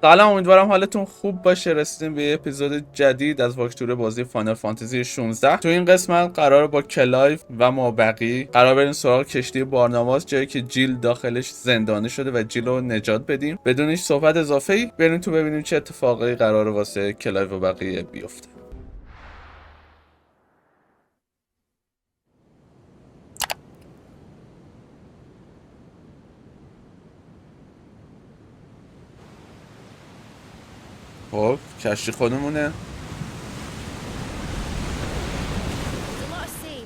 سلام، امیدوارم حالتون خوب باشه. رسیدیم به یه اپیزود جدید از واکترو بازی فاینال فانتزی 16. تو این قسمت قراره با کلایو و مابقی قرار بریم سراغ کشتی بارناباس، جایی که جیل داخلش زندانی شده و جیل رو نجات بدیم. بدون هیچ صحبت اضافه‌ای بریم تو ببینیم چه اتفاقی قراره واسه کلایو و بقیه بیفته. خب کشتی خودمونه.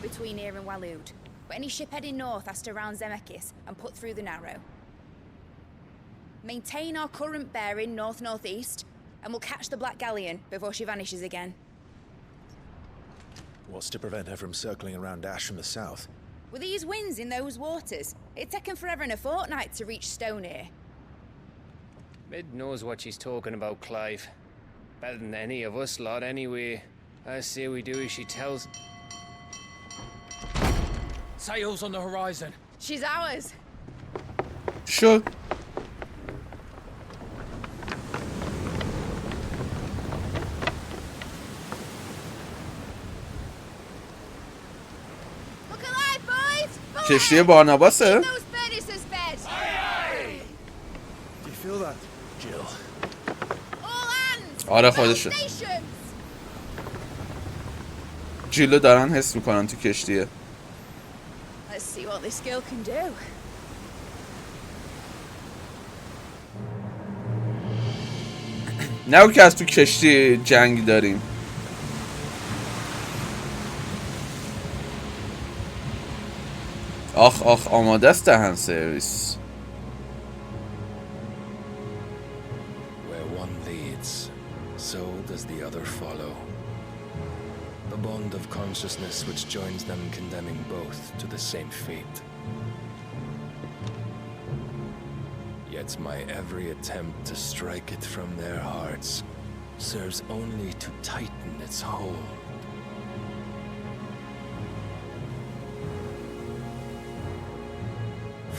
Between here and Waloed, but any ship heading north has to round Zemekis and put through the Narrow. Maintain our current bearing north-northeast, and we'll catch the Black Galleon before she vanishes again. What's to prevent her from circling around Ash from the south? With these winds in those waters, it'd taken forever and a fortnight to reach Stone here. Mid knows what she's talking about, Clive. Better than any of us lot, anyway. I say we do as she tells. Sails on the horizon. She's ours. Sure. Look alive, boys! کشتی بارناباسه؟ Those furnaces fed! Do you feel that, Jill? All hands! آره خودشه. Stations! جیلو دارن حس میکنن تو کشتیه. Let's see what this girl can do. نگو که از تو کشتی جنگ داریم. آخ آخ آماده است دهن سرویس. Where one leads, so does the other follow. The bond of consciousness which joins them condemning both to the same fate. Yet my every attempt to strike it from their hearts serves only to tighten its hold.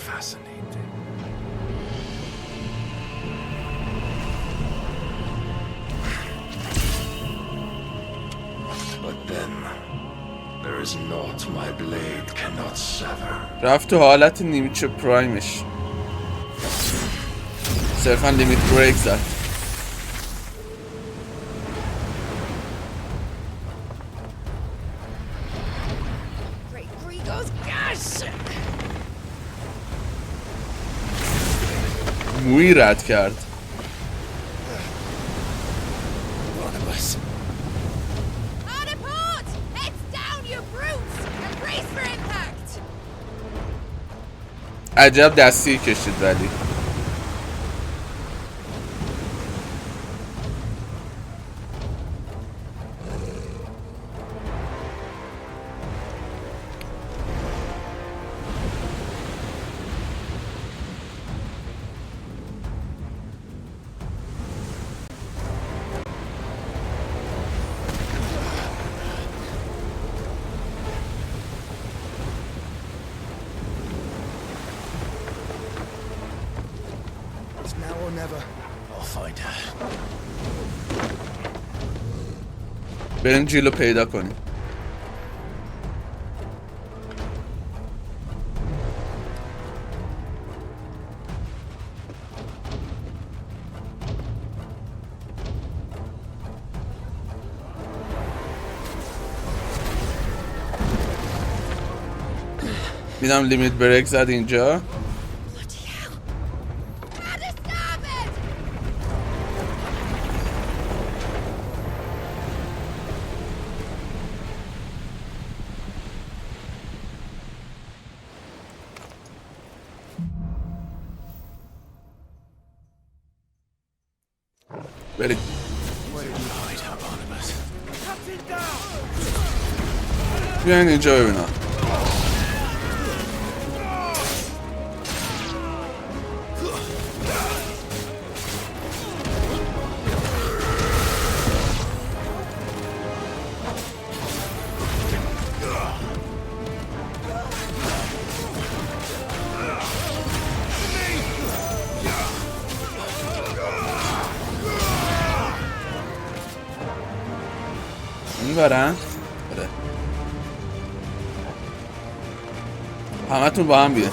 Fascinating. But then, there is naught my blade cannot sever. رفت تو حالت نیمیچه پرایمش. صرفا لیمیت بریک زد. Great Grigos, gosh! موی رد کرد. Barnabas. Hard a port! Heads down, you brutes! And brace for impact! عجب دستی کشید ولی. It's now or never. I'll find her. بریم جیلو پیدا کنیم. دیدم لیمیت بریک زد اینجا. بریم. بیاین اینجا ببینم. این برن؟ بره همه تون با هم بیه.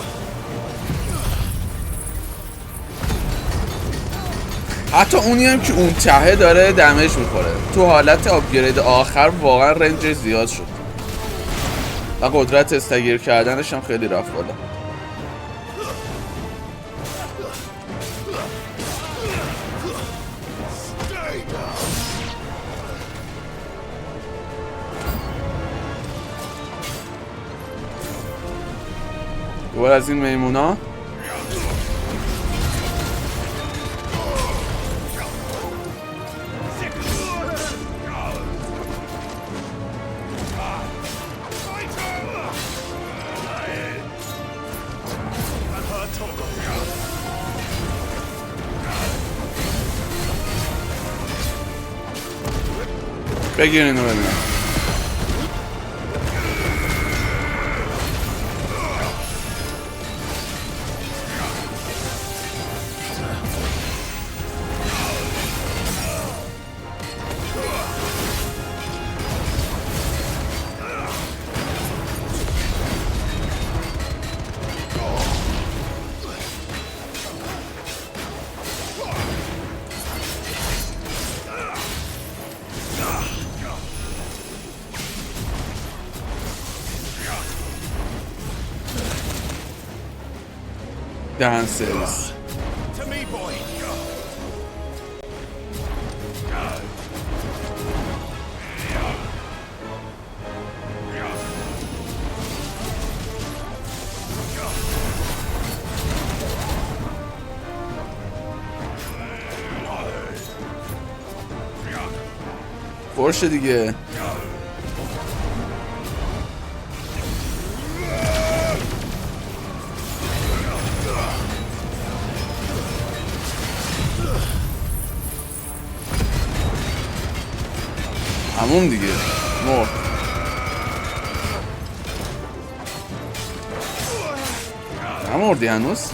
حتی اونی هم که اون تهه داره دمج میخوره. تو حالت آپگرید آخر واقعا رنج زیاد شد و قدرت استگیر کردنش هم خیلی رفت بالا. دوباره از این میمونا بگیر اینو ببینم. دهن سرویس. فرشه دیگه. همون دیگه مرد. نمردی هنوز؟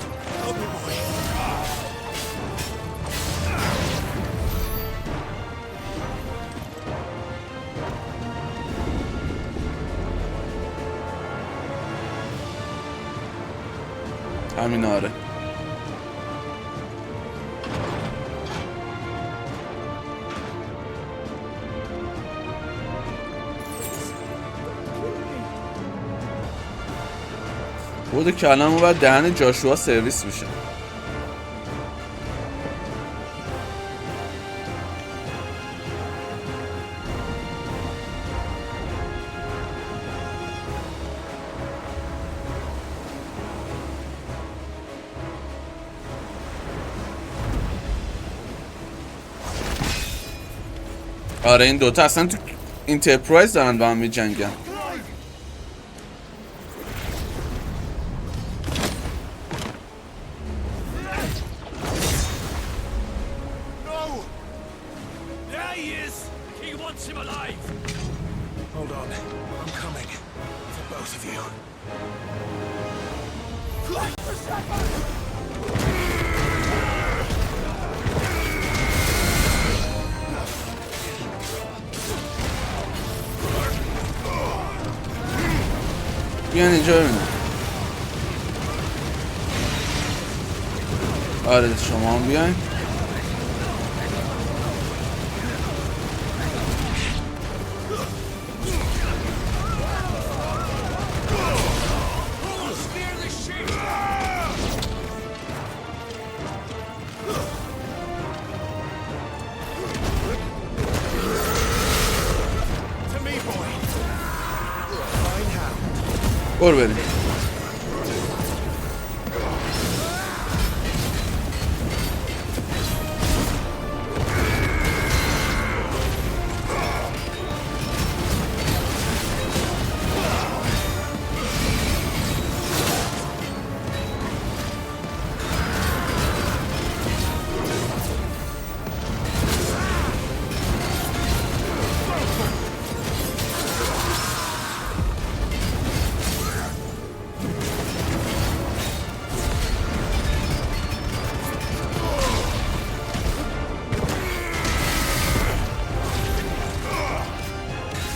همین آره. بود که الان باید دهن جاشوآ سرویس بشه. آره این دوتا اصلا تو انترپرایز دارن با هم می جنگن. بیان اینجا ببینم. آره شما هم بیاین. برو بریم.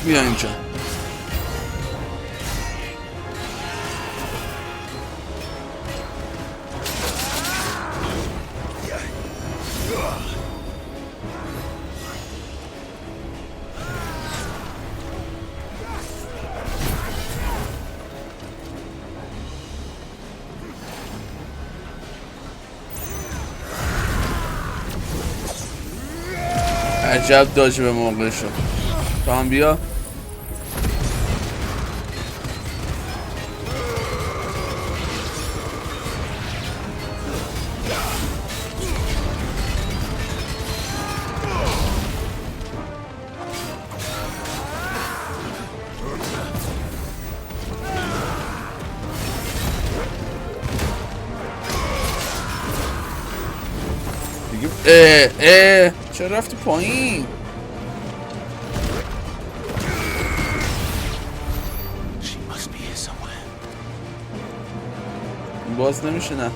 بیا اینجا. عجب داج به موقع شد. تو هم بیا. دیگه چرا رفتی پایین؟ باز نمیشه نه.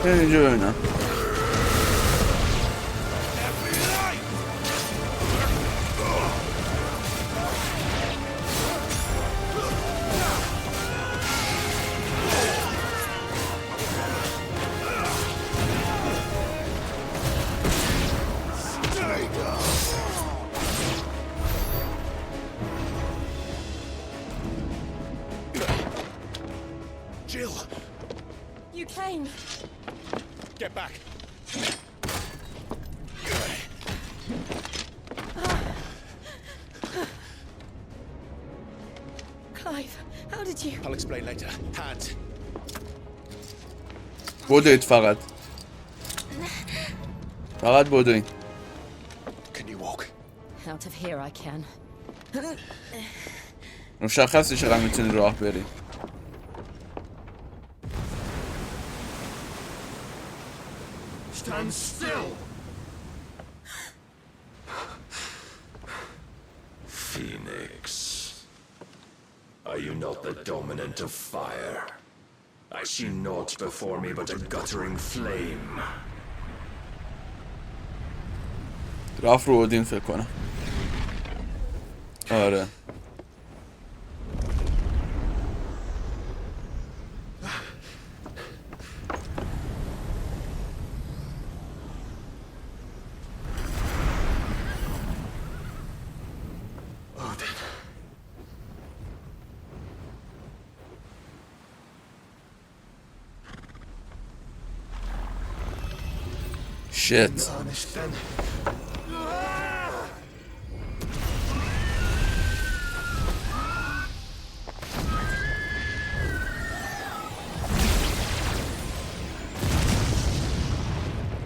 اینجا ببینم. Jill! You came. Get back! Clive, how did you? I'll explain later. Hands. بدوید فقط بدوید. Can you walk? Out of here I can. مشخصه چقدر میتونی راه بری. Stand still! Phoenix. Are you not the dominant of fire? I see naught before me but a guttering flame. رفت رو اودین فکر کنم. آره. Shit.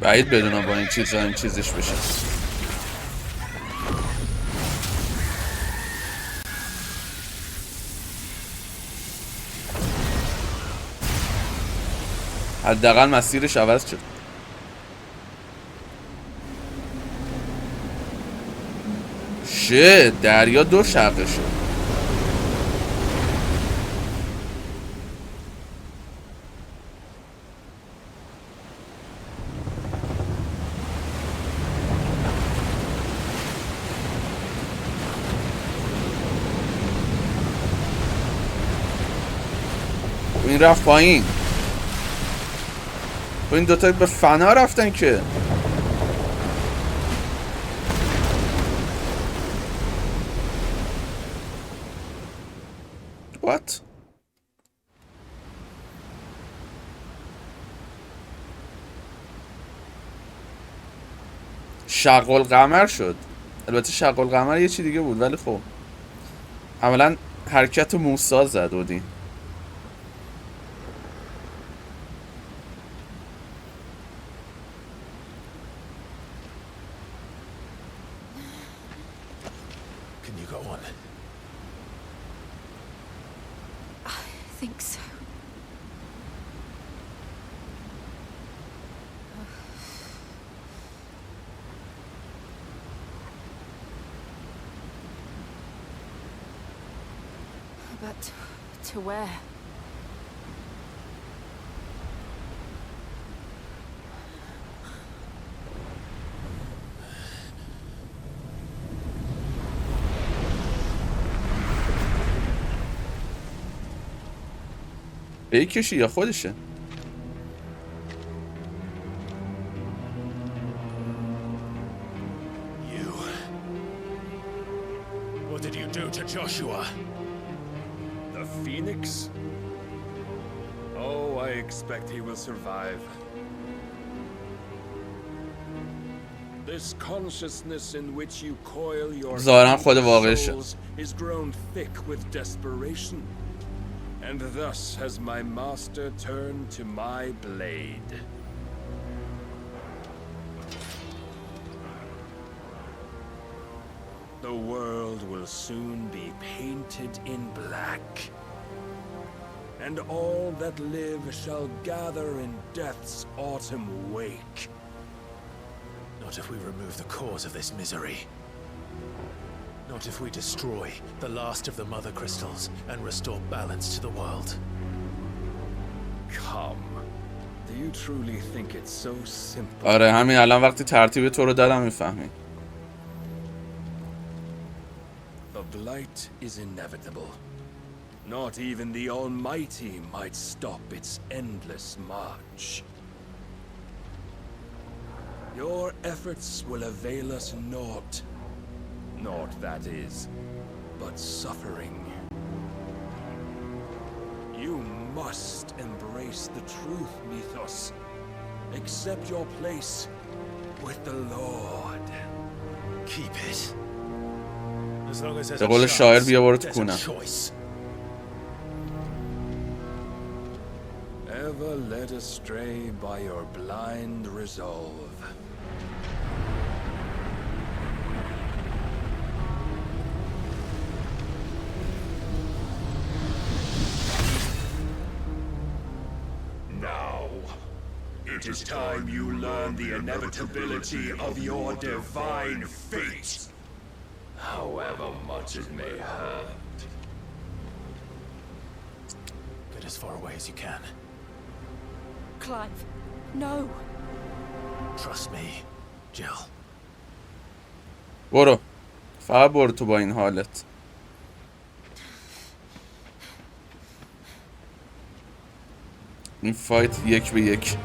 بعید بدونم با این چیزا این چیزش بشه. حداقل مسیرش عوض شد. شت، دریا دو شقه شد. این رفت پایین. این دوتا به فنا رفتن که. What؟ شغل قمر شد. البته شغل قمر یه چی دیگه بود ولی خب عملا حرکت موسی زد اودین. Can you go on? I think so. But to where? بکشی یا خودشه؟ You. What did you do to Jashua? The Phoenix? Oh, I expect he will survive. This consciousness in which you coil your ظاهراً خود واقعشه. souls is grown thick with desperation. And thus has my master turned to my blade. The world will soon be painted in black. And all that live shall gather in death's autumn wake. Not if we remove the cause of this misery. Not if we destroy the last of the mother crystals and restore balance to the world. Come. Do you truly think it's so simple? آره همین الان وقتی ترتیب تو رو دادم میفهمی. The blight is inevitable. Not even the Almighty might stop its endless march. Your efforts will avail us naught. Naught, that is, but suffering. You must embrace the truth, Mythos. Accept your place with the Lord. Keep it. As long as there's به a قول شاعر chance, بیا برو تو there's a کونم. choice. Ever led astray by your blind resolve. Now, it is time you learn the inevitability of your divine fate, however much it may hurt. Get as far away as you can. Clive, no. Trust me, Jill. برو. فقط برو تو با این حالت. این فایت 1-1.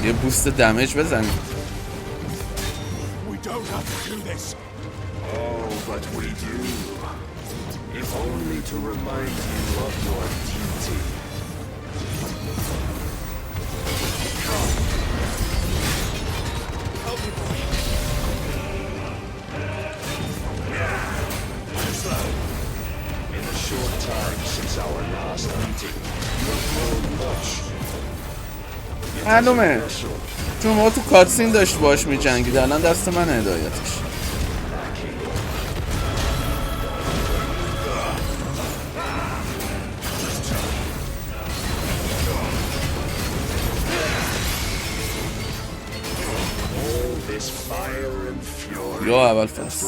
یه بوست دمیج بزنید. We don't have to do this. Oh, but we do. If only to remind you of your duty. Come. Help me, boy. Slow. In the short time since our last meeting, you have grown much. معلومه چون ما تو کاتسین داشت باش می جنگید. الان دست من هدایتش. یا اول فصل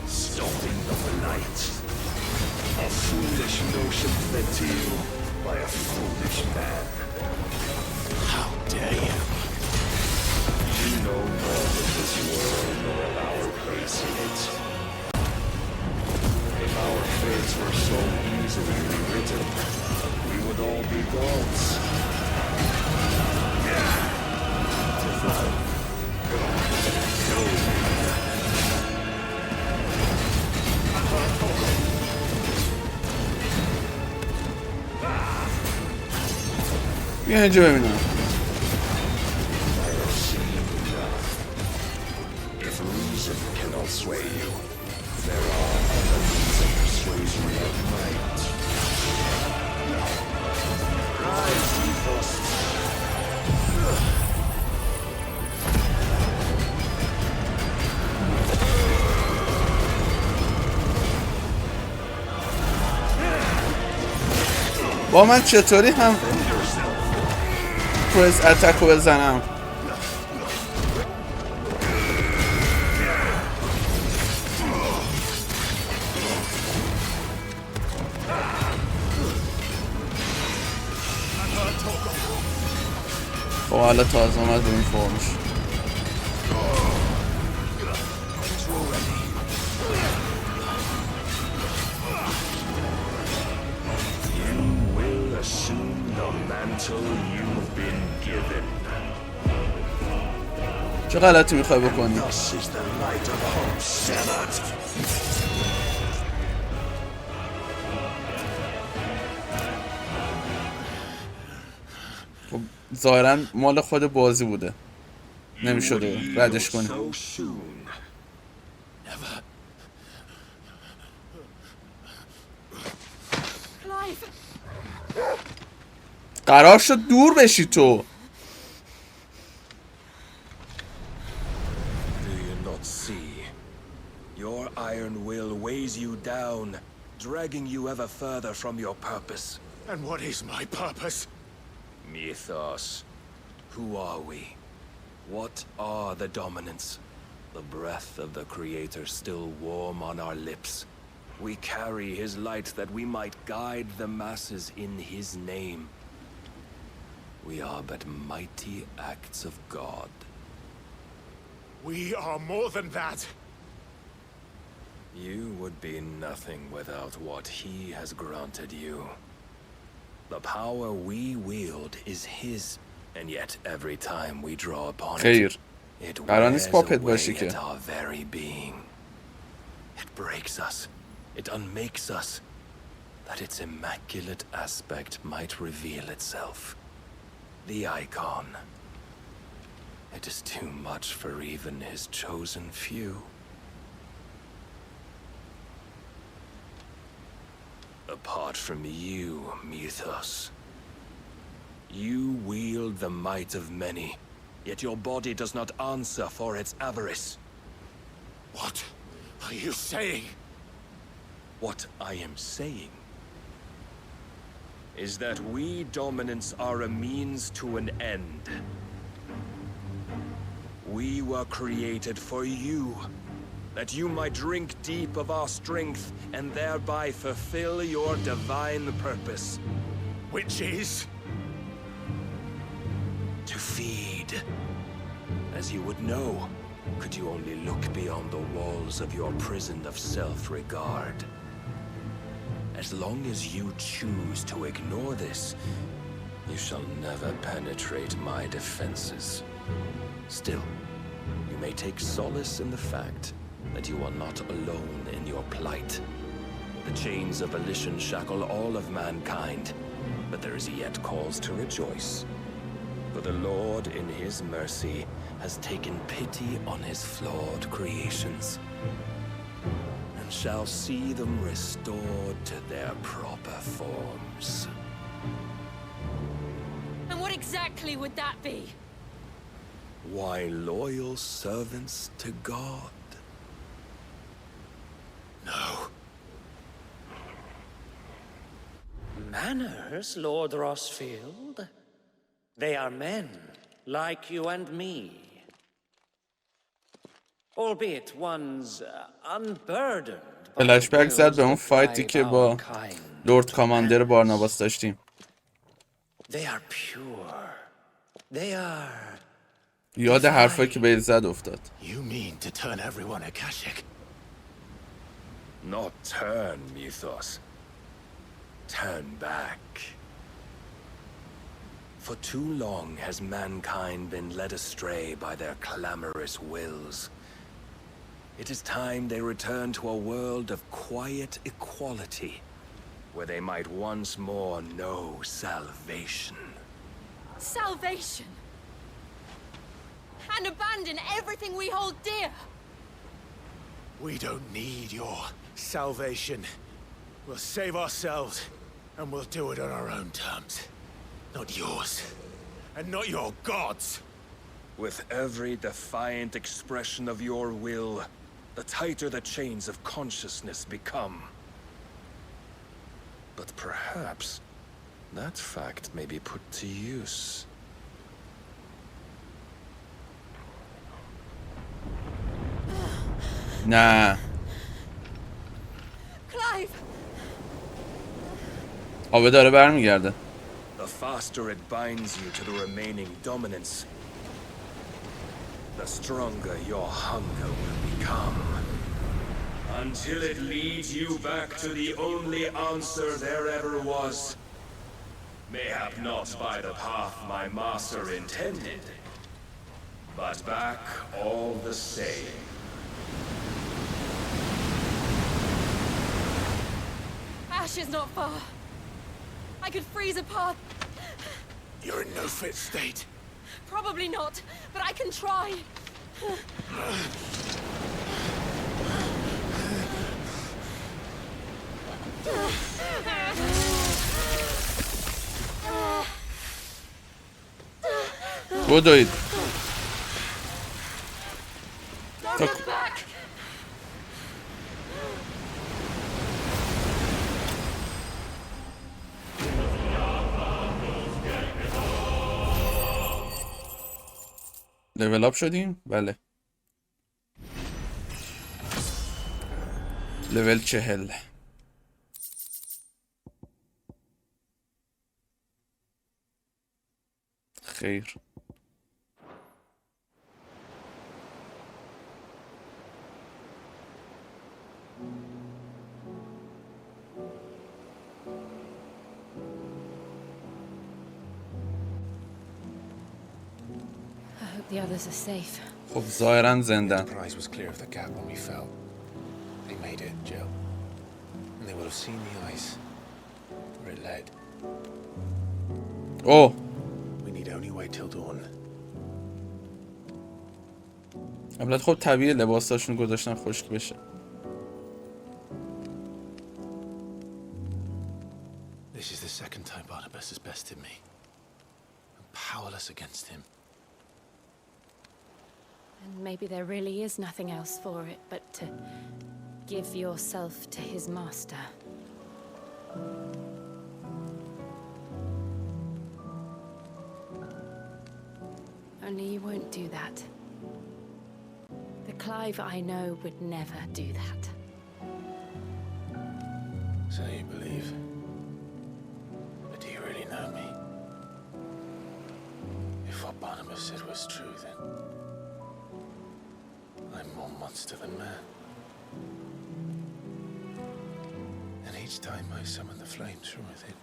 Stopping the blight. A foolish notion fed to you by a foolish man. How dare you? You know more than this world nor of our place in it. If our fates were so easily rewritten, we would all be gods. بیا اینجا ببینم. If reason cannot sway you, there are other means of persuasion that might. Rise, ethos. با من چطوری هم پرس اتک رو بزنم؟ خب حالا تازه اومد به این فرمش. Assume the mantle you've been given. چه غلطی میخوای بکنی؟ Thus is the light of hope severed. خب ظاهرا مال خود بازی بوده، نمیشده ردش کنی. So soon. Clive! قرار شد دور بشی تو. Do you not see? Your iron will weighs you down, dragging you ever further from your purpose. And what is my purpose? Mythos. Who are we? What are the dominants? The breath of the Creator still warm on our lips. We carry his light that we might guide the masses in his name. We are but mighty acts of God. We are more than that. You would be nothing without what he has granted you. The power we wield is his, and yet every time we draw upon خیر. it قرار نیست wears پاپت away باشی at که. our very being. It breaks us. It unmakes us, that its immaculate aspect might reveal itself. The Icon. It is too much for even his chosen few. Apart from you, Mythos, you wield the might of many, yet your body does not answer for its avarice. What are you saying? What I am saying is that we dominants are a means to an end. We were created for you, that you might drink deep of our strength and thereby fulfill your divine purpose. Which is? To feed. As you would know, could you only look beyond the walls of your prison of self-regard. As long as you choose to ignore this, you shall never penetrate my defenses. Still, you may take solace in the fact that you are not alone in your plight. The chains of volition shackle all of mankind, but there is yet cause to rejoice. For the Lord in his mercy has taken pity on his flawed creations, and shall see them restored to their proper forms. And what exactly would that be? Why, loyal servants to God. No. Manners, Lord Rossfield? They are men, like you and me. Albeit one's unburdened by فلش بک the زد به اون wills that فایتی drive که با our kind لورد to کاماندر madness. بارناباس داشتیم. They are pure. They are یاد حرفایی که به زد افتاد. You mean to turn everyone Akashic? Not turn, Mythos. Turn back. For too long has mankind been led astray by their clamorous wills. It is time they return to a world of quiet equality, where they might once more know salvation. salvation and abandon everything we hold dear. We don't need your salvation. We'll save ourselves, and we'll do it on our own terms. Not yours. And not your gods. With every defiant expression of your will, the tighter the chains of consciousness become. But perhaps that fact may be put to use. نه Clive! آبه داره برمیگرده. The faster it binds you to the remaining dominance, the stronger your hunger will become. Until it leads you back to the only answer there ever was. Mayhap not by the path my master intended, but back all the same. Ash is not far. I could freeze a path. You're in no fit state. Probably not, but I can try. بدوید. Don't look back! لول اپ شدیم؟ بله. لول 40. خیر. I hope the others are safe. خب ظاهرا زندن. Prize was clear of the gap when we fell. They made it, Jill. And they will have seen the ice where it led. اوه. We need only wait till dawn. البته خب طبیعی لباساشون گذاشتن خشک بشه. This is the second time Barnabas has bested me. I'm powerless against him. And maybe there really is nothing else for it but to give yourself to his master. Only you won't do that. The Clive I know would never do that. So you believe? But do you really know me? If what Barnabas said was true, then I'm more monster than man. And each time I summon the flames from within,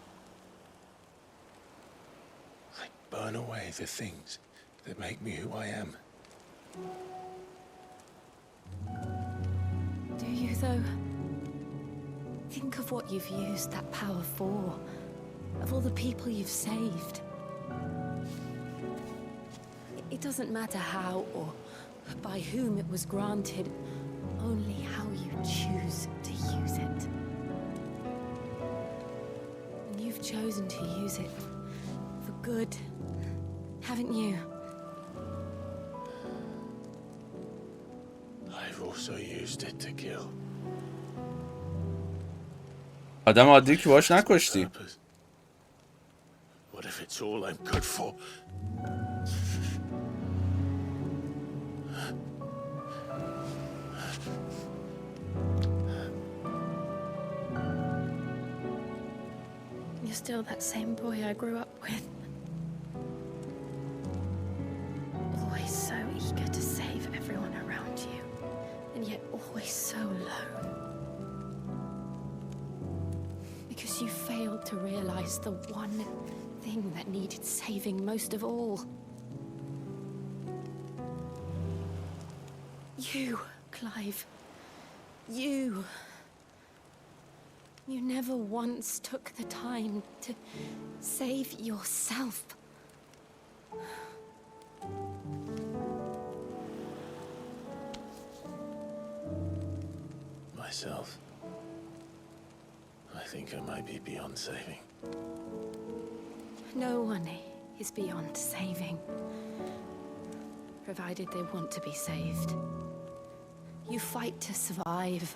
I burn away the things that make me who I am. Do you, though? Think of what you've used that power for. Of all the people you've saved. It doesn't matter how or by whom it was granted, only how you choose to use it. And you've chosen to use it for good, haven't you? I've also used it to kill. آدم عادی که باش نکشتی. Purpose. What if it's all I'm good for? You're still that same boy I grew up with. Always so eager to save everyone around you, and yet always so lone. Because you failed to realize the one thing that needed saving most of all. You, Clive. You. You never once took the time to save yourself. Myself. I think I might be beyond saving. No one is beyond saving, provided they want to be saved. You fight to survive.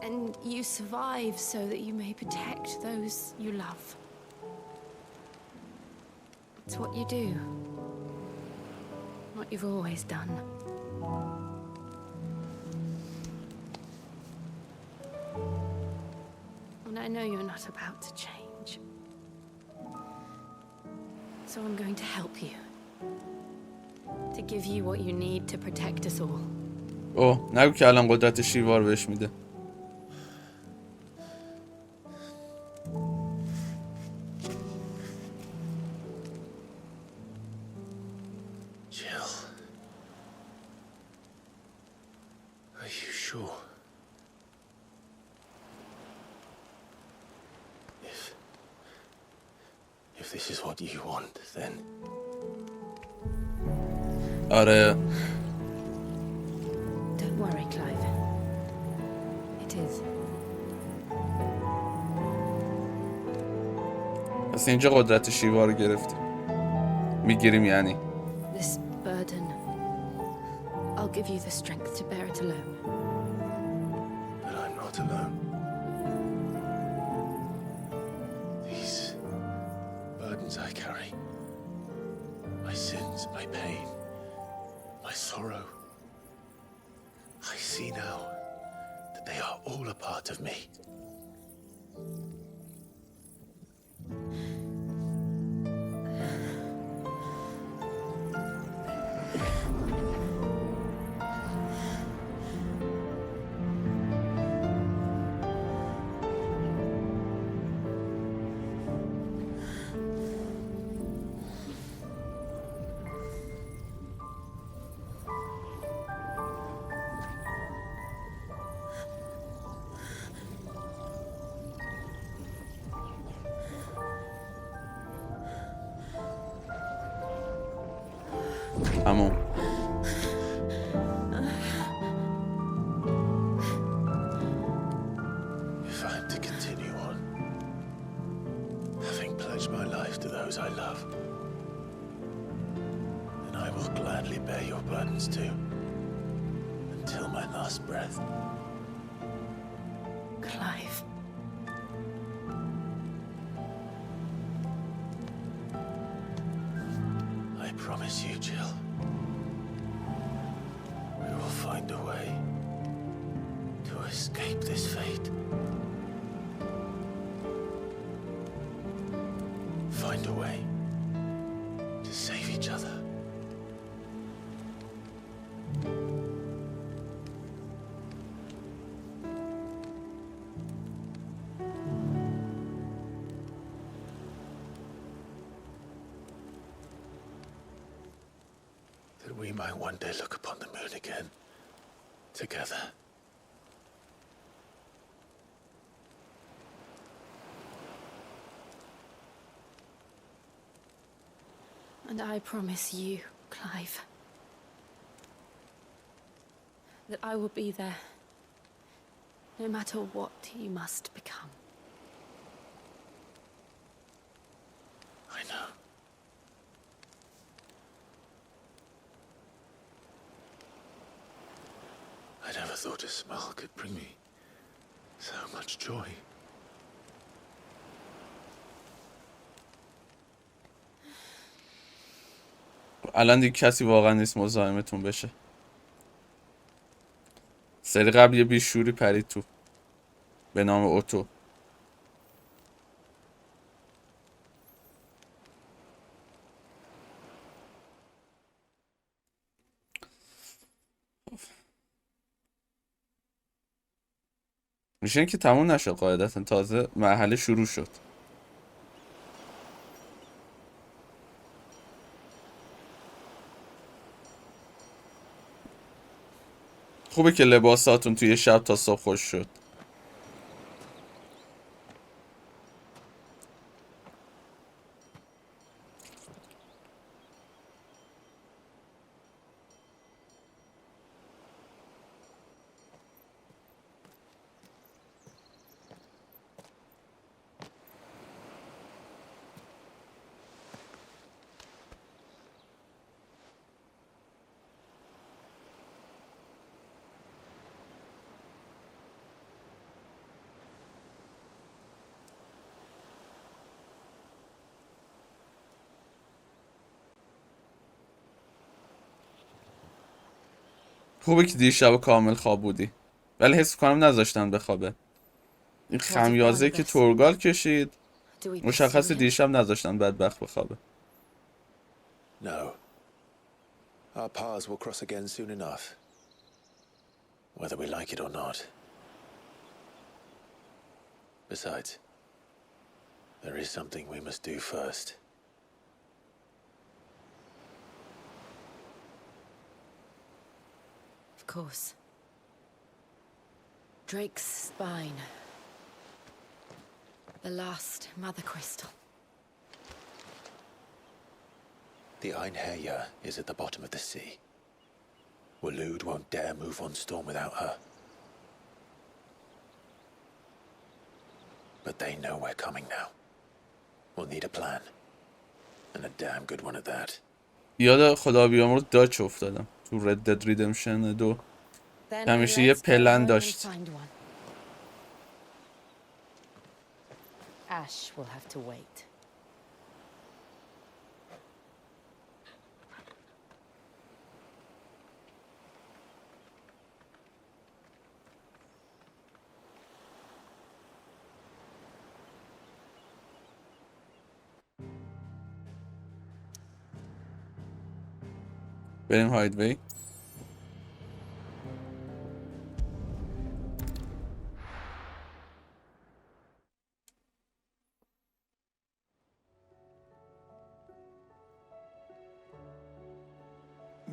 And you survive so that you may protect those you love. It's what you do. What you've always done. And I know you're not about to change. So I'm going to help you. To give you what you need to protect us all. اوه نگو که الان قدرت شیوا رو بهش میده. Jill. Are you sure? If this is what you want, then... آره. Don't worry, Clive. It is. پس اینجا قدرت شیوا رو گرفتیم. میگیریم یعنی. This burden, I'll give you the strength to bear it alone. But I'm not alone. These burdens I carry, my sins, my pain, my sorrow, I see now that they are all a part of me. همون. If I'm to continue on, having pledged my life to those I love, then I will gladly bear your burdens too, until my last breath. Clive. I promise you, Jill, we will find a way to escape this fate. Find a way to save each other. That we might one day look upon the moon again, together. And I promise you, Clive, that I will be there, no matter what you must become. I know. I never thought a smile could bring me so much joy. الان دیگه کسی واقعا نیست مزاحمتون بشه. سری قبل یه بیشوری پرید تو به نام اوتو. میشه که تموم نشد قاعدتا، تازه مرحله شروع شد. خوبه که لباساتون توی شب تا صبح خوش شد. خوبه که دیشب کامل خواب بودی، ولی حس کنم نذاشتن بخوابه. این خمیازه که تورگال کشید مشخص دیشب نذاشتن بدبخت بخوابه. No. Our paths will cross again soon enough. Whether we like it or not. Besides, there is something we must do first. Of course. Drake's spine. The last mother crystal. The Einherja is at the bottom of the sea. Waloed won't dare move on storm without her. But they know we're coming now. We'll need a plan. And a damn good one at that. یاد خدا بیامرز داچ افتادم تو رد دد ریدمشن 2. همیشه یه پلن داشت. Ash will have to wait. بریم هایدوی.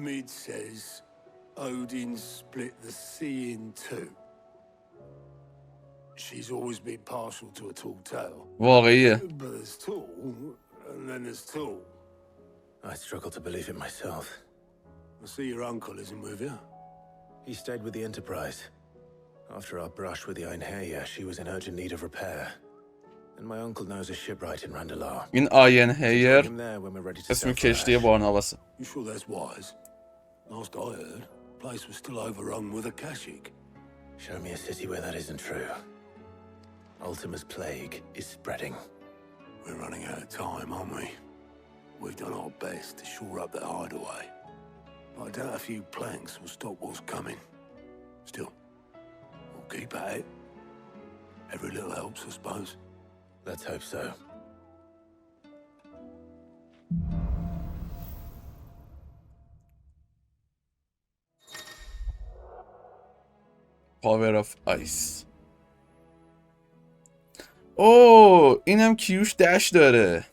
Mid says Odin split the sea in two. She's always been partial to a tall tale. واقعیه. But there's tall, and then there's tall. I struggle to believe it myself. I see your uncle isn't with you. He stayed with the Enterprise. After our brush with the Einherja, she was in urgent need of repair. And my uncle knows a shipwright in Randalar. این آین هیر Him there when we're ready to اسم sail for کشتی Ash. بارناباسه. You sure that's wise? Last I heard, the place was still overrun with Akashic. Show me a city where that isn't true. Ultima's plague is spreading. We're running out of time, aren't we? We've done our best to shore up that hideaway. But I doubt a few planks will stop what's coming. Still, we'll keep at it. Every little helps, I suppose. Let's hope so. پاور آف آیس. اوه اینم کیوش دش داره.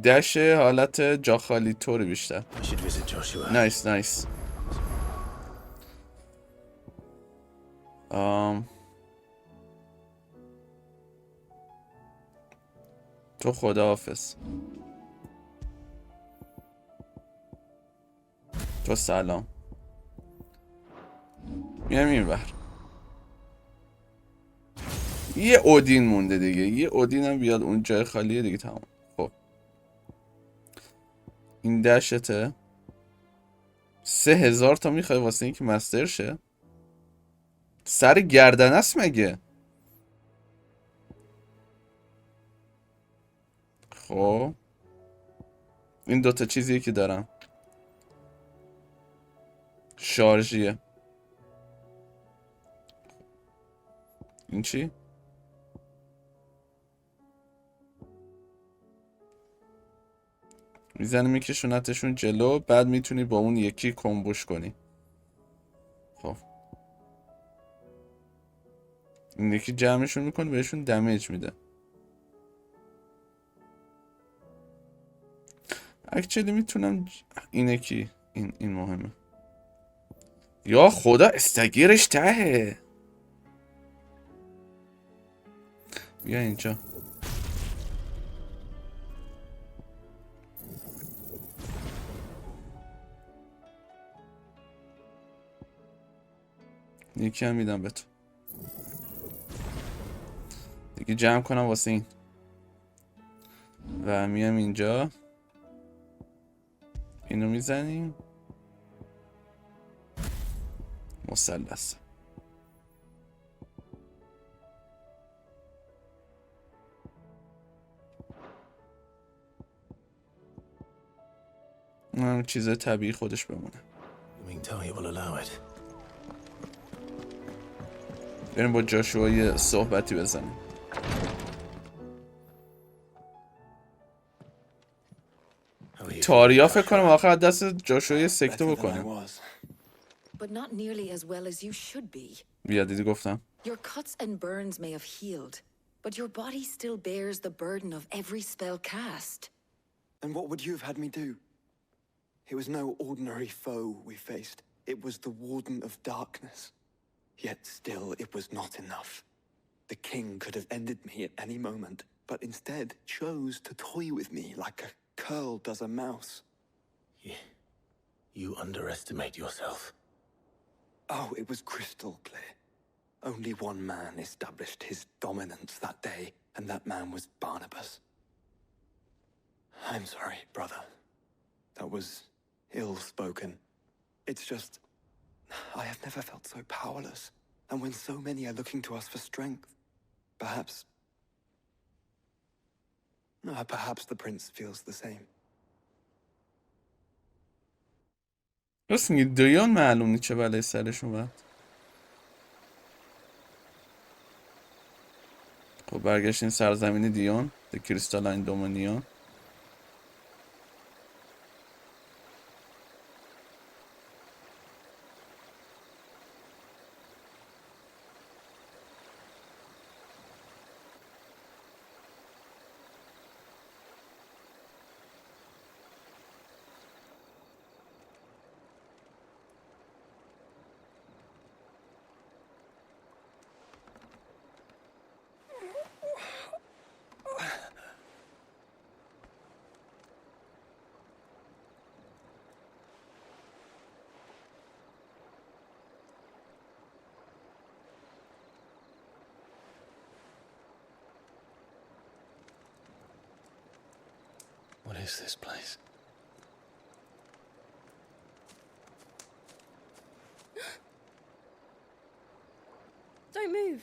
دش حالت جاخالی طوری بیشتر. I should visit Jاشوآ. نایس نایس. تو خداحافظ. تو سلام. میام این بر. یه اودین مونده دیگه. یه اودین هم بیاد اون جای خالیه دیگه تمام. خب این دشته 3000 تا میخوای واسه اینکه مستر شه. سر گردن است مگه؟ خب این دوتا چیزیه که دارم. شارژیه. این چی؟ میزنی میکشونتشون جلو، بعد میتونی با اون یکی کمبوش کنی. خب این یکی جمعشون میکنه بهشون دمیج میده. اکچولی میتونم این یکی این مهمه. یا خدا استگیرش تهه. بیا اینجا. یکی هم میدم به تو دیگه، جمع کنم واسه این و میام اینجا. اینو میزنیم. مثلث. چیز طبیعی خودش بمونه. You mean Talia will allow it? بریم با جاشوآ یه صحبتی بزنیم. تاریا فکر کنم آخر دست جاشوآ یه سکته بکنیم. But not nearly as well as you should be. بیا دیدی گفتم. Your cuts and burns may have healed, but your body still bears the burden of every spell cast. And what would you have had me do? It was no ordinary foe we faced. It was the Warden of Darkness. Yet still, it was not enough. The king could have ended me at any moment, but instead chose to toy with me like a curl does a mouse. Yeah. You underestimate yourself. Oh, it was crystal clear. Only one man established his dominance that day, and that man was Barnabas. I'm sorry, brother. That was ill-spoken. It's just, I have never felt so powerless. And when so many are looking to us for strength, perhaps the prince feels the same. راست میگی دیون معلوم نیست چه بلایی سرش اومد. خب برگشتین سرزمین دیون، د کریستالاین دومینیون. What is this place? Don't move.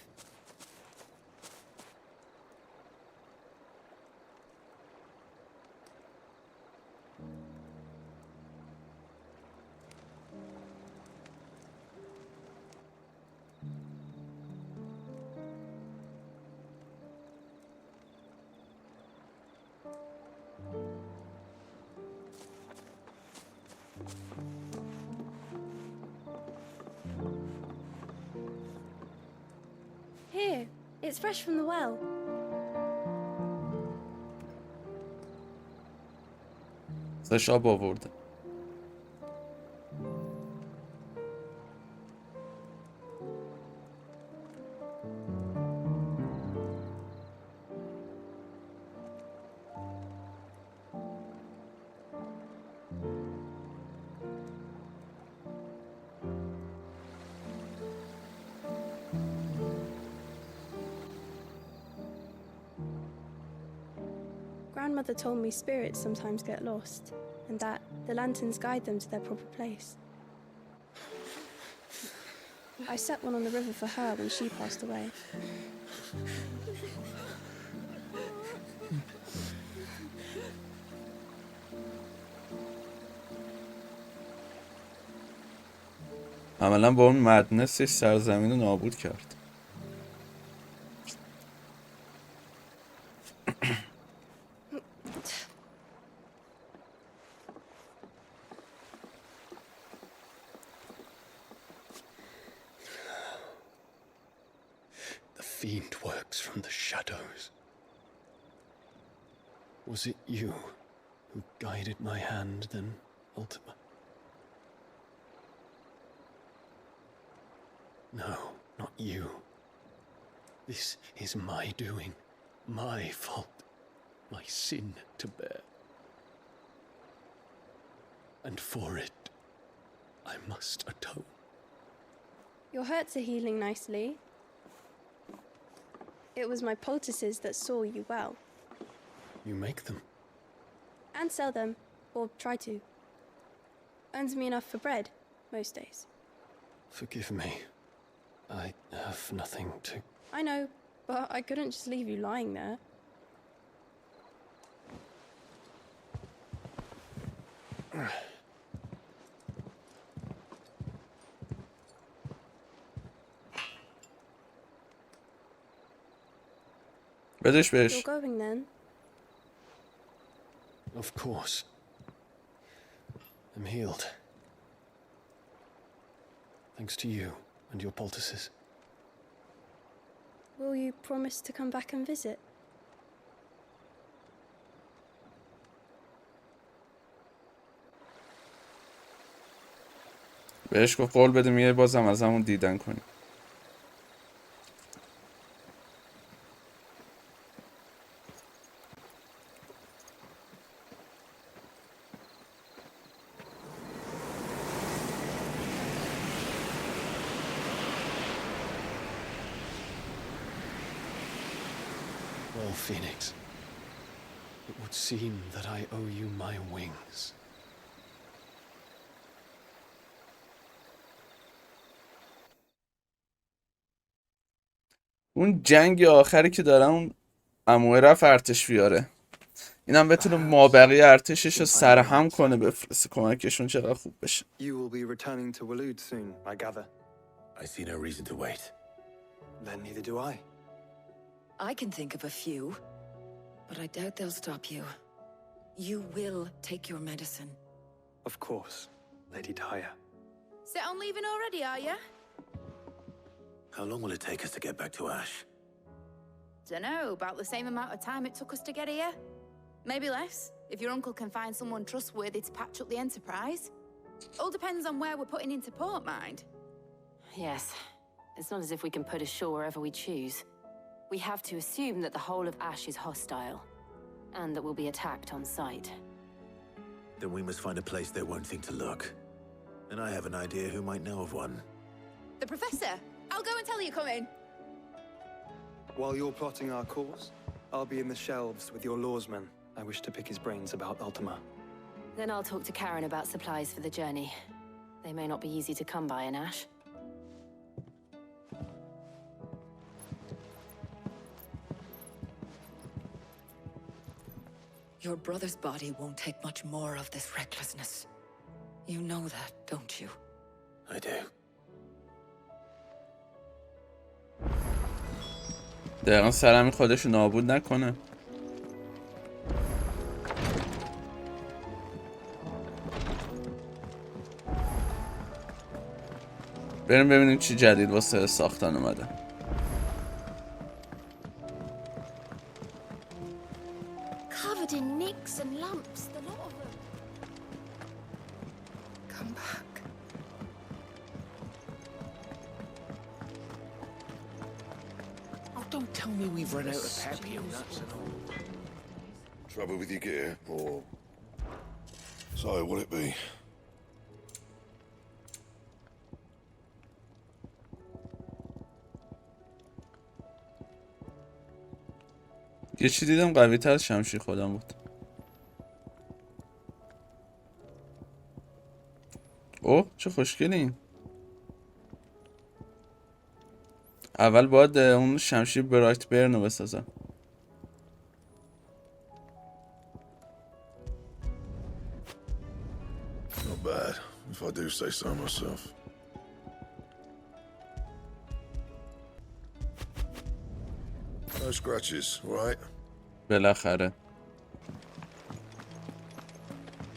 Here, it's fresh from the well. ازش آب آورده. Grandmother told me spirits sometimes get lost, and that the lanterns guide them to their proper place. I set one on the river for her when she passed away. عملا با اون مدنسش سرزمین رو نابود کرد. The fiend works from the shadows. Was it you who guided my hand then, Ultima? No, not you. This is my doing, my fault, my sin to bear. And for it, I must atone. Your hurts are healing nicely. It was my poultices that saw you well. You make them? And sell them, or try to. Earns me enough for bread, most days. Forgive me. I have nothing to... I know, but I couldn't just leave you lying there. بدش You're بهش. going then? Of course. I'm healed. Thanks to you and your poultices. Will you promise to come back and visit? بهش گفت قول بده میای بازم از همون دیدن کنی. Well, Phoenix, it would seem that I owe you my wings. اون جنگ آخری که دارن اون عموه رفت ارتش بیاره، اینم بتونه مابقی ارتشش رو سرهم کنه بفرسته کمکشون چقدر خوب بشه. You will be returning to Waloed soon, I gather. I see no reason to wait. Then neither do I. I can think of a few, but I doubt they'll stop you. You will take your medicine. Of course, Lady Daya. Set on leaving already, are you? How long will it take us to get back to Ash? Dunno, about the same amount of time it took us to get here. Maybe less, if your uncle can find someone trustworthy to patch up the Enterprise. All depends on where we're putting into port, mind. Yes. It's not as if we can put ashore wherever we choose. We have to assume that the whole of Ash is hostile, and that we'll be attacked on sight. Then we must find a place they won't think to look. And I have an idea who might know of one. The Professor! I'll go and tell you come in. While you're plotting our course, I'll be in the shelves with your lawsman. I wish to pick his brains about Ultima. Then I'll talk to Karen about supplies for the journey. They may not be easy to come by in Ash. Your brother's body won't take much more of this recklessness. You know that, don't you? I do. دقیقا سرمی خودشو نابود نکنه. بریم ببینیم چی جدید واسه ساختن اومده. Covered in nicks and lumps, the lot of them. Come back. Oh, don't tell me we've run out of perfume, that's and all. Trouble with your gear, or so will it be? یه چی دیدم قوی تر از شمشیر خودم بود. اوه چه خوشگلین. اول باید اون شمشیر برایت برنو بسازم. Not bad, if I do say so myself. No scratches, right? بالاخره.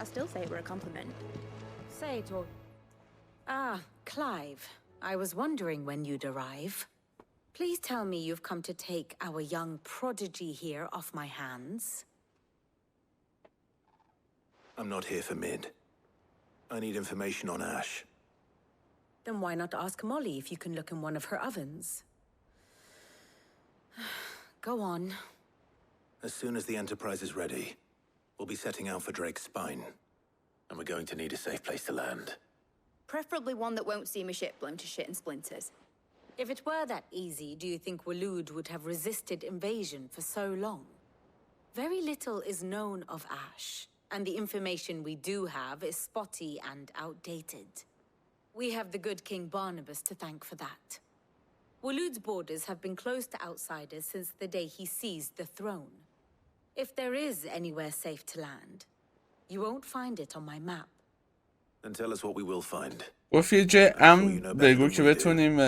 I still say it were a compliment. Say it all. Ah, Clive. I was wondering when you'd arrive. Please tell me you've come to take our young prodigy here off my hands. I'm not here for Mid. I need information on Ash. Then why not ask Molly if you can look in one of her ovens? Go on. As soon as the Enterprise is ready, we'll be setting out for Drake's Spine. And we're going to need a safe place to land. Preferably one that won't see my ship blown to shit and splinters. If it were that easy, do you think Waloed would have resisted invasion for so long? Very little is known of Ash, and the information we do have is spotty and outdated. We have the good King Barnabas to thank for that. Waloed's borders have been closed to outsiders since the day he seized the throne. If there is anywhere safe to land, You won't find it on my map. Then tell us what we will find. گفت یه جای امن بگو که بتونیم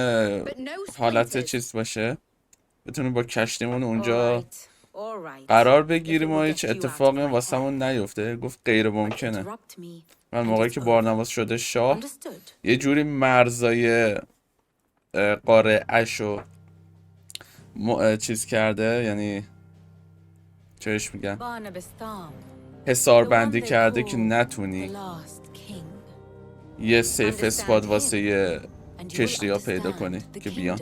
حالت چیز باشه، بتونیم با کشتیمون اونجا قرار بگیریم و هیچ اتفاقی واسمون نیفته. گفت غیر ممکنه. من موقعی که بارناباس شده شاه یه جوری مرزای قاره اشو چیز کرده، یعنی چهش میگن حصار بندی کرده که نتونی یه سیف اسپات واسه یه کشتی ها پیدا کنی که بیان.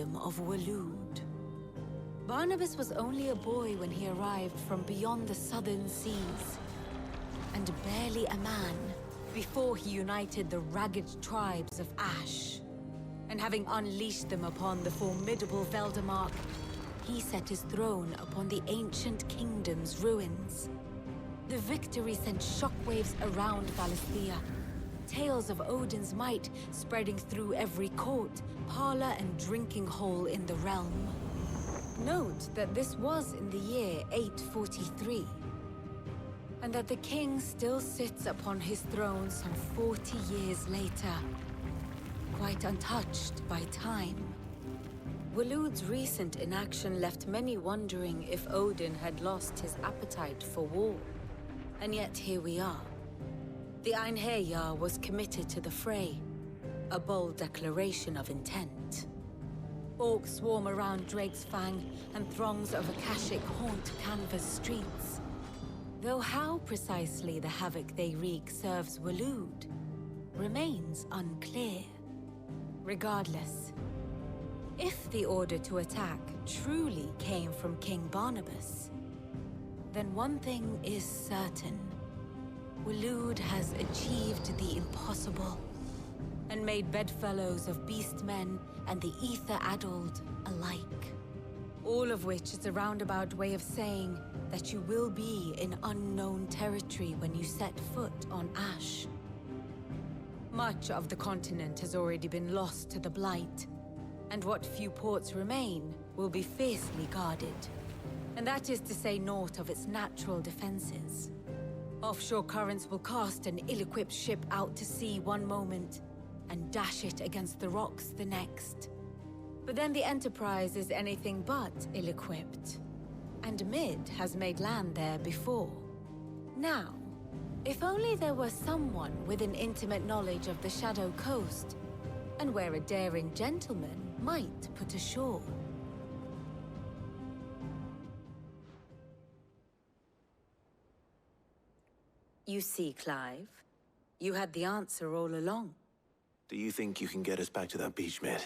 Barnabas was only a boy when he arrived from beyond the southern seas, and barely a man before he united the ragged tribes of Ash. And having unleashed them upon the formidable Veldemark, he set his throne upon the ancient kingdom's ruins. The victory sent shockwaves around Valisthea, tales of Odin's might spreading through every court, parlor, and drinking hole in the realm. Note that this was in the year 843, and that the king still sits upon his throne some 40 years later, quite untouched by time. Waloed's recent inaction left many wondering if Odin had lost his appetite for war, and yet here we are. The Einherjar was committed to the fray, a bold declaration of intent. Orcs swarm around Drake's Fang, and throngs of Akashic haunt canvas streets. Though how precisely the havoc they wreak serves Waloed remains unclear. Regardless, if the order to attack truly came from King Barnabas, then one thing is certain. Waloed has achieved the impossible, and made bedfellows of beastmen and the ether-addled alike. All of which is a roundabout way of saying that you will be in unknown territory when you set foot on Ash. Much of the continent has already been lost to the Blight, and what few ports remain will be fiercely guarded. And that is to say naught of its natural defenses. Offshore currents will cast an ill-equipped ship out to sea one moment, and dash it against the rocks the next. But then the Enterprise is anything but ill-equipped, and Mid has made land there before. Now, if only there were someone with an intimate knowledge of the Shadow Coast, and where a daring gentleman might put ashore. You see, Clive, you had the answer all along. Do you think you can get us back to that beach, Mid?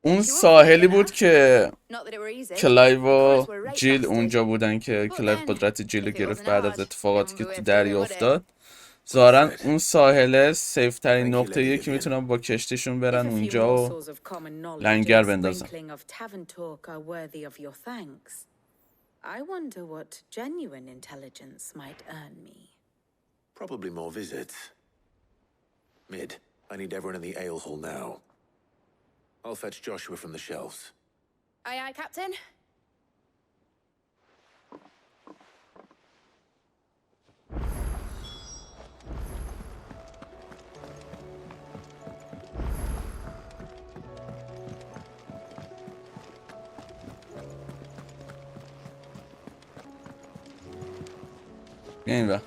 اون ساحلی بود که کلایو و جیل اونجا بودن که کلایو قدرت جیل رو گرفت بعد از اتفاقاتی که تو دریا افتاد. ظاهرا اون ساحله سیف ترین نقطه‌ایه که میتونن با کشتیشون برن اونجا و لنگر بندازن. I wonder what genuine intelligence might earn me. Probably more visits. Mid, I need everyone in the ale hall now. I'll fetch Joshuä from the shelves. Aye, aye, Captain. بیاین و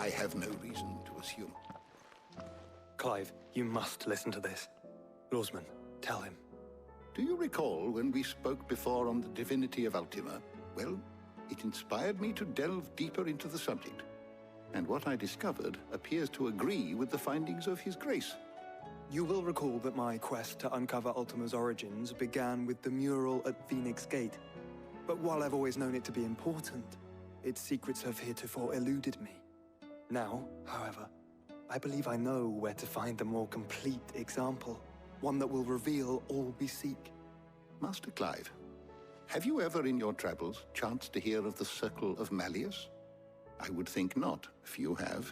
I have no reason to assume. Clive, you must listen to this. Lawsman, tell him. Do you recall when we spoke before on the divinity of Ultima? Well, it inspired me to delve deeper into the subject. And what I discovered appears to agree with the findings of His Grace. You will recall that my quest to uncover Ultima's origins began with the mural at Phoenix Gate. But while I've always known it to be important, its secrets have heretofore eluded me. Now, however, I believe I know where to find the more complete example, one that will reveal all we seek. Master Clive, have you ever in your travels chanced to hear of the Circle of Malleus? I would think not, if you have.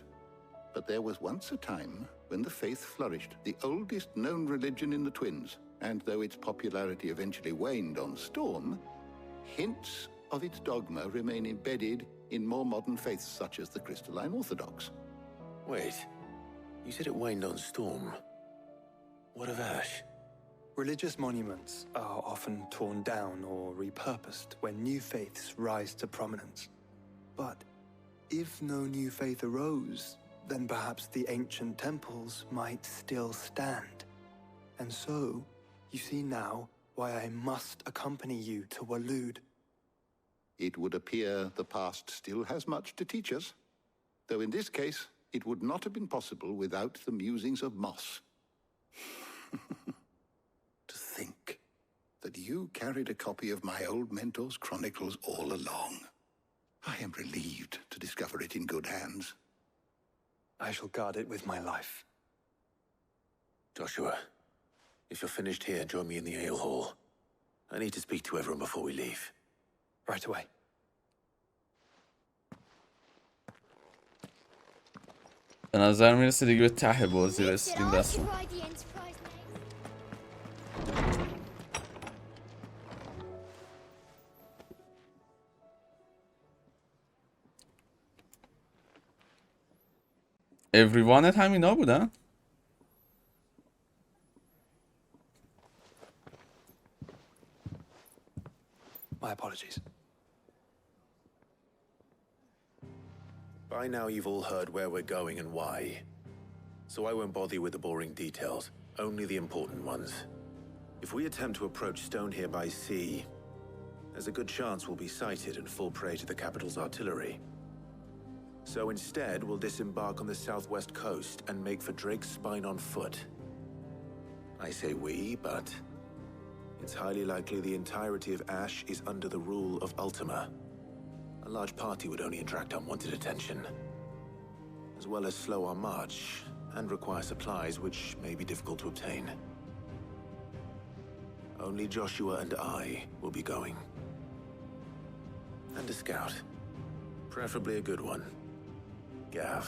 But there was once a time when the faith flourished, the oldest known religion in the Twins. And though its popularity eventually waned on Storm, hints of its dogma remain embedded in more modern faiths such as the Crystalline Orthodox. Wait, you said it waned on Storm. What of Ash? Religious monuments are often torn down or repurposed when new faiths rise to prominence. But if no new faith arose, then perhaps the ancient temples might still stand. And so, you see now why I must accompany you to Waloed. It would appear the past still has much to teach us, though in this case, it would not have been possible without the musings of Moss. To think that you carried a copy of my old mentor's chronicles all along. I am relieved to discover it in good hands. I shall guard it with my life. Jاشوآ, if you're finished here, join me in the ale hall. I need to speak to everyone before we leave. Right away. به نظر میرسه دیگه به ته بازی رسیدیم رسما. everyone't همینا بودن؟ My apologies. By now you've all heard where we're going and why. So I won't bother you with the boring details, only the important ones. If we attempt to approach Stone here by sea, there's a good chance we'll be sighted and fall prey to the capital's artillery. So instead, we'll disembark on the southwest coast and make for Drake's Spine on foot. I say we, but it's highly likely the entirety of Ash is under the rule of Ultima. A large party would only attract unwanted attention, as well as slow our march and require supplies which may be difficult to obtain. Only Jاشوآ and I will be going. And a scout. Preferably a good one. Gav,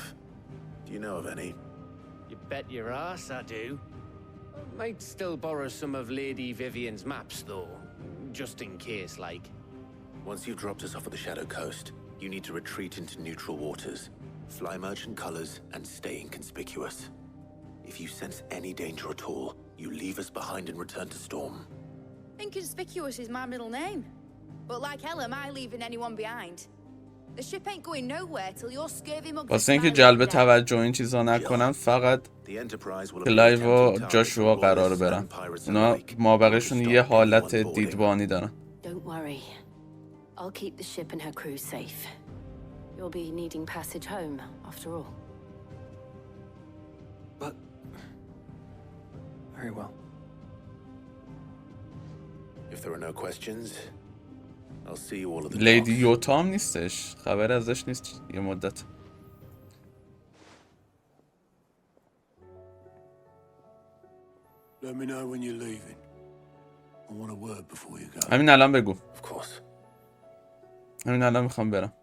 do you know of any? You bet your ass I do. Might still borrow some of Lady Vivian's maps, though. Just in case, like. Once you've dropped us off at the Shadow Coast, you need to retreat into neutral waters, fly merchant colors, and stay inconspicuous. If you sense any danger at all, you leave us behind and return to Storm. Inconspicuous is my middle name. But like hell am I leaving anyone behind. The ship ain't going nowhere till your scurvy mug. واسه اینکه جلب توجه این چیزا نکنن فقط کلایو و جاشوآ قراره برن. اونا مابقیشون یه حالت دیدبانی دارن. Don't worry. I'll keep the ship and her crew safe. You'll be needing passage home, after all. But... very well. If there are no questions, I'll see you all at the لیدی یوتا هم نیستش. خبر ازش نیست یه مدت. Let me know when you're leaving. I want a word before you go. همین الان بگو. Of course. همین الان میخوام برم.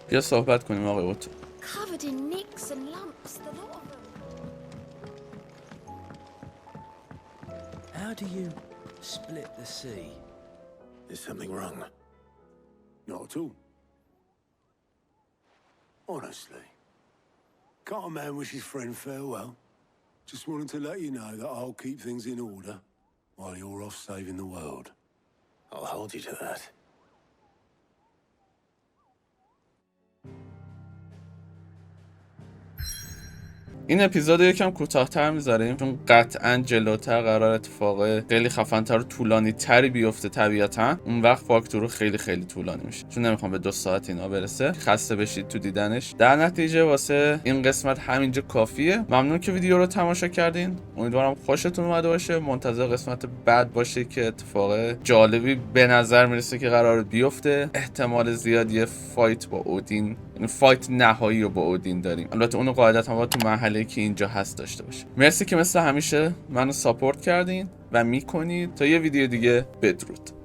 بیا صحبت کنیم آقای اوت. Covered in nicks and lumps, the lot of them. How do you split the sea? Is something wrong? Not at all. Honestly. Can't a man wish his friend farewell? Just wanted to let you know that I'll keep things in order while you're off saving the world. I'll hold you to that. این اپیزود یکم کوتاه‌تر میذاریم چون قطعاً جلوتر قرار اتفاق خیلی خفن‌تر و طولانی تری بیفته طبیعتاً. اون وقت واکترو خیلی خیلی طولانی میشه چون نمیخوام به 2 ساعت اینا برسه، خسته بشید تو دیدنش. در نتیجه واسه این قسمت همینجا کافیه. ممنون که ویدیو رو تماشا کردین. امیدوارم خوشتون اومده باشه. منتظر قسمت بعد باشه که اتفاق جالبی به نظر میرسه که قرار بیفته. احتمال زیادی فایت با اودین فایت نهایی رو با اودین داریم. البته اونو قاعدتا ما تو مرحله که اینجا هست داشته باشه. مرسی که مثل همیشه منو ساپورت کردین و میکنید. تا یه ویدیو دیگه بدرود.